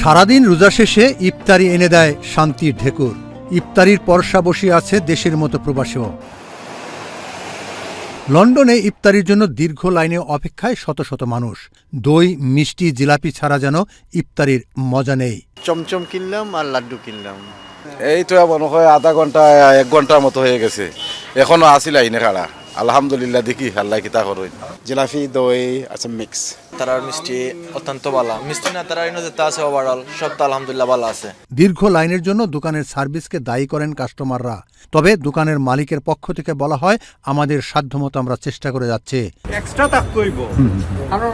সারাদিন রোজা শেষে ইফতারি এনে দেয় শান্তির ঢেকুর। ইফতারির পরশা বসিয়ে আছে দেশের মতো প্রবাসীও। লন্ডনে ইফতারির জন্য দীর্ঘ লাইনে অপেক্ষায় শত শত মানুষ। দই, মিষ্টি, জিলাপি ছাড়া যেন ইফতারির মজা নেই। চমচম কিনলাম আর লাড্ডু কিনলাম। এই তো মনে হয় আধা ঘন্টা 1 ঘন্টার মতো হয়ে গেছে, এখনো আসি লাইনে খাড়া। আলহামদুলিল্লাহ, দেখি আল্লাহ কিতা করুন। জিলাপি, দই আছে মিক্স। তারার মিষ্টি অত্যন্ত ভালো, মিষ্টি না তারা যেটা আছে ওভারঅল সব তো আলহামদুলিল্লাহ ভালো আছে। দীর্ঘ লাইনের জন্য দোকানের সার্ভিসকে দায়ী করেন কাস্টমাররা। তবে দোকানের মালিকের পক্ষ থেকে বলা হয়, আমাদের সাধ্যমতো আমরা চেষ্টা করে যাচ্ছি। এক্সট্রা থাকতে হইব, কারণ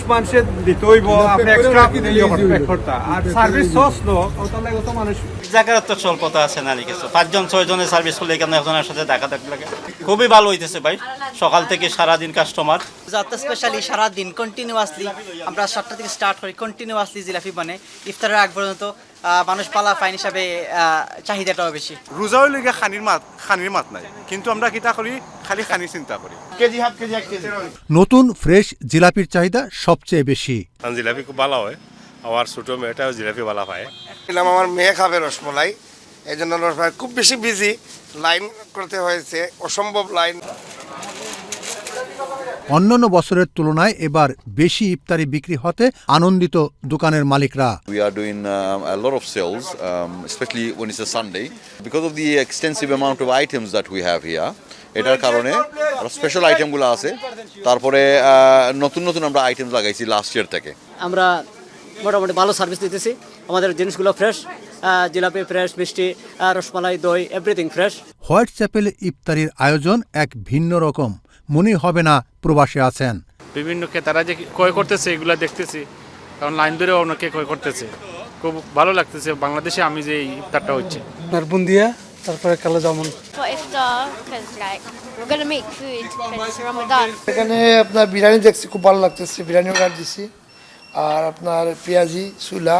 মানুষের দিতে হইব, আপনি এক্সট্রা করতে আর সার্ভিস সস লো ওটা লাগে তো মানুষ জায়গার তো স্বল্পতা আছে না, লিখেছে 5 6 জনের সার্ভিস করলে কেন একজনের সাথে দেখা লাগে। খুবই ভালো হইতেছে ভাই, সকাল থেকে সারাদিন কাস্টমার। যাতে স্পেশালি সারাদিন কন্টিনিউয়াসলি আমরা 7টা থেকে স্টার্ট করি, কন্টিনিউয়াসলি জিলাপি বানে ইফতারের আগ পর্যন্ত মানুষ পালা ফাইন হিসাবে চাহিদাটাও বেশি। রোজাও লেগে খানির মাত নাই, কিন্তু আমরা কিতা করি খালি খানি চিন্তা করি। KG half KG 1 KG. নতুন ফ্রেশ জিলাপির চাহিদা সবচেয়ে বেশি। জিলাপি খুব ভালো হয়, আমার ছোট মেয়েটাও জিলাপি ভালো পায়। আমার মেয়ে খাবে রসমলাই, এই জন্য রসমলাই খুব বেশি বিজি, লাইন করতে হয়েছে, অসম্ভব লাইন। অন্যান্য বছরের তুলনায় এবার বেশি ইফতারি বিক্রি হতে আনন্দিত দোকানের মালিকরা। We are doing a lot of sales, especially when it's a Sunday, because of the extensive amount of items that we have here. এটার কারণে স্পেশাল আইটেমগুলো আছে, তারপরে নতুন নতুন আমরা আইটেমস লাগাইছি লাস্ট ইয়ার থেকে। আমরা মোটামুটি ভালো সার্ভিস দিতেছি, আমাদের জিনিসগুলো ফ্রেশ, জিলাপি ফ্রেশ, মিষ্টি, রসমালাই, দই, এভরিথিং ফ্রেশ। হোয়াইট চ্যাপেলে ইফতারির আয়োজন এক ভিন্ন রকম, মনে হবে না প্রবাসী আছেন। বিভিন্ন ক্রেতারা যে ক্রয় করতেছে এগুলো দেখতেছি, কারণ লাইন ধরে অনেকে ক্রয় করতেছে, খুব ভালো লাগতেছে। বাংলাদেশে আমি যে ইফতারটা হচ্ছে বুন্দিয়া, তারপরে কালো জামুন। এখানে আপনার বিরিয়ানি দেখছি, খুব ভালো লাগতেছে, বিরিয়ানি অর্ডার দিছি, আর আপনার পেঁয়াজি, সুলা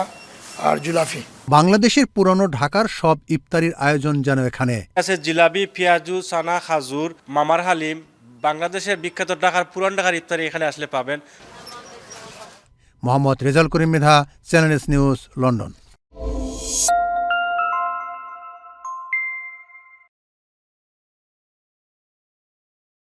আর জুলাফি। বাংলাদেশের পুরনো ঢাকার সব ইফতারির আয়োজন যেন এখানে আছে। জিলাপি, পেঁয়াজু, সানা, খাজুর, মামার হালিম, বাংলাদেশের বিখ্যাত ঢাকার পুরান ঢাকার ইফতারি এখানে আসলে পাবেন। Mohammad Rezaul Karim Mridha, channel S news, London.